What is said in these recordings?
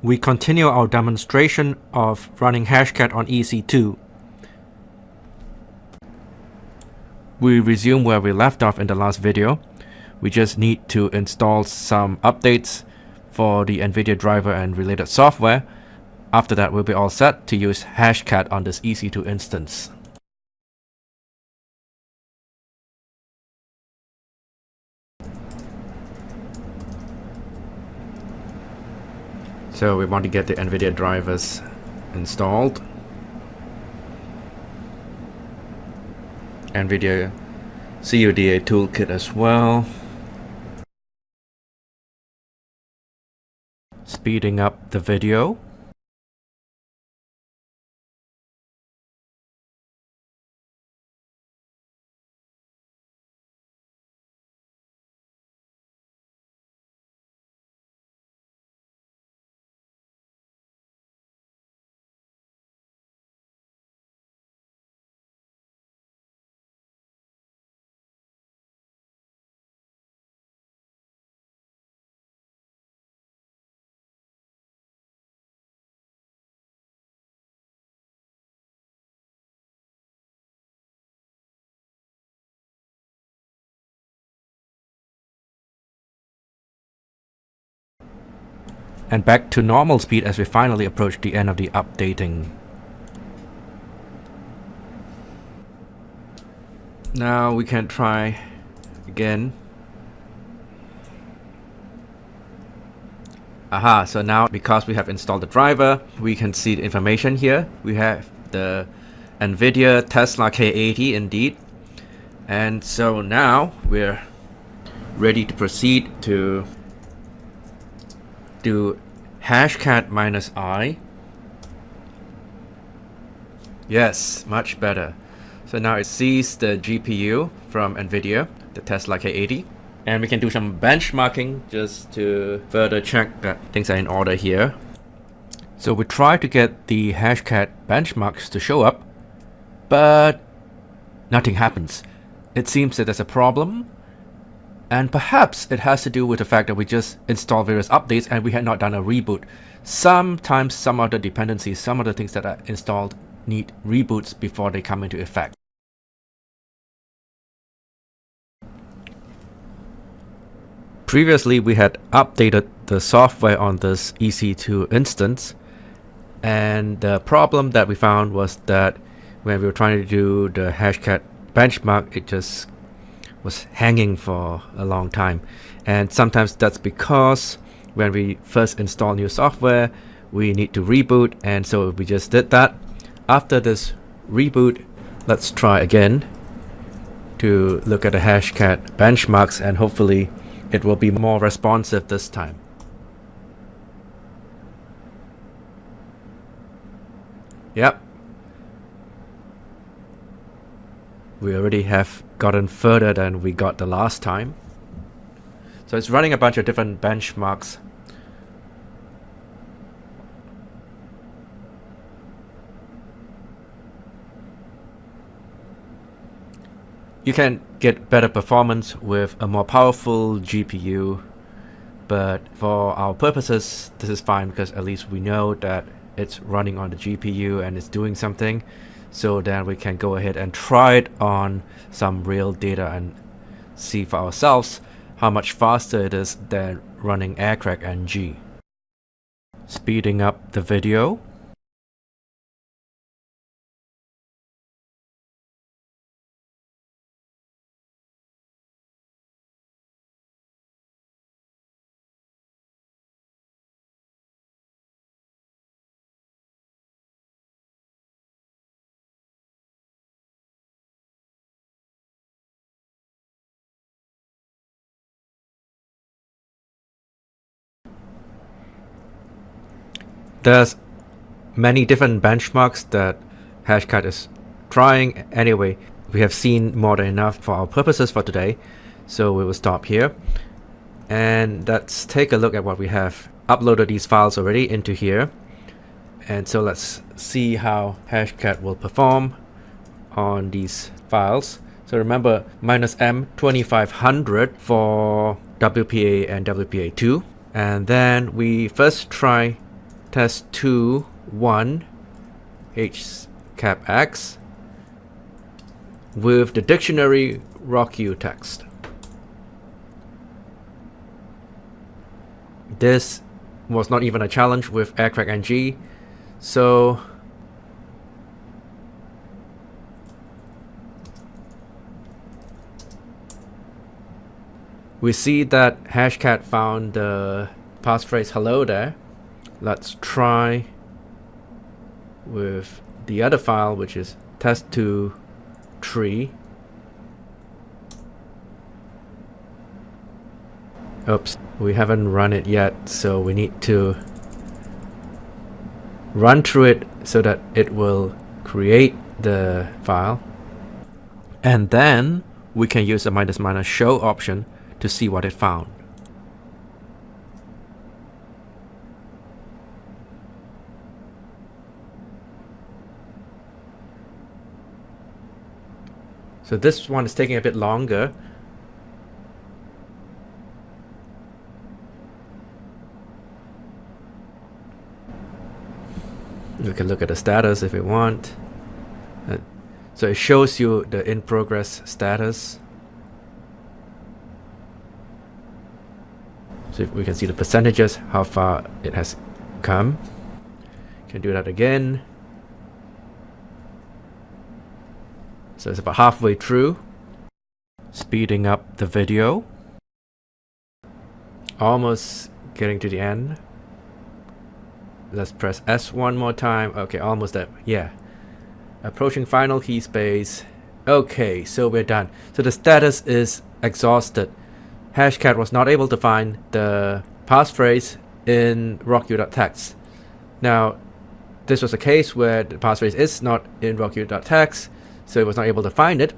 We continue our demonstration of running hashcat on ec2. We resume where we left off in the last video. We just need to install some updates for the NVIDIA driver and related software. After that, we'll be all set to use hashcat on this ec2 instance. So we want to get the NVIDIA drivers installed. NVIDIA CUDA toolkit as well. Speeding up the video. And back to normal speed as we finally approach the end of the updating. Now we can try again. Aha, so now because we have installed the driver, we can see the information here. We have the NVIDIA Tesla K80 indeed. And so now we're ready to proceed to do hashcat -I. Yes, much better. So now it sees the GPU from NVIDIA, the Tesla K80. And we can do some benchmarking just to further check that things are in order here. So we try to get the hashcat benchmarks to show up, but nothing happens. It seems that there's a problem. And perhaps it has to do with the fact that we just installed various updates and we had not done a reboot. Sometimes some of the dependencies, some of the things that are installed need reboots before they come into effect. Previously, we had updated the software on this ec2 instance, and the problem that we found was that when we were trying to do the hashcat benchmark, it just was hanging for a long time. And sometimes that's because when we first install new software, we need to reboot, and so we just did that. After this reboot, let's try again to look at the hashcat benchmarks, and hopefully it will be more responsive this time. Yep. We already have gotten further than we got the last time. So it's running a bunch of different benchmarks. You can get better performance with a more powerful GPU, but for our purposes this is fine because at least we know that it's running on the GPU and it's doing something. So then we can go ahead and try it on some real data and see for ourselves how much faster it is than running aircrack NG. Speeding up the video. There's many different benchmarks that hashcat is trying. Anyway, we have seen more than enough for our purposes for today, so we will stop here. And let's take a look at what we have uploaded these files already into here. And so let's see how hashcat will perform on these files. So remember -M 2500 for WPA and WPA2. And then we first try test2 1 hashcat x with the dictionary rocku text. This was not even a challenge with ec2, so we see that hashcat found the passphrase hello there. Let's try with the other file, which is test2 tree. Oops, we haven't run it yet, so we need to run through it so that it will create the file. And then we can use the -show option to see what it found. So this one is taking a bit longer. We can look at the status if we want. So it shows you the in progress status. So if we can see the percentages, how far it has come. Can do that again. So it's about halfway through. Speeding up the video. Almost getting to the end. Let's press S one more time. Okay, almost there. Yeah. Approaching final key space. Okay, so we're done. So the status is exhausted. Hashcat was not able to find the passphrase in rocku.txt. Now, this was a case where the passphrase is not in rocku.txt, so it was not able to find it.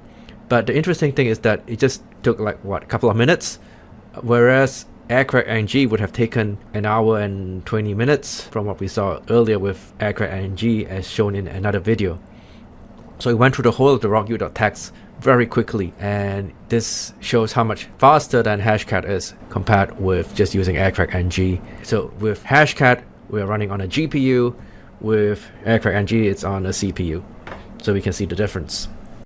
But the interesting thing is that it just took like what, a couple of minutes, whereas ec2 would have taken an hour and 20 minutes from what we saw earlier with ec2 as shown in another video. So it went through the whole of the rocku.txt very quickly, and this shows how much faster than hashcat is compared with just using ec2. So with hashcat, we're running on a GPU. With ec2, it's on a CPU. So we can see the difference.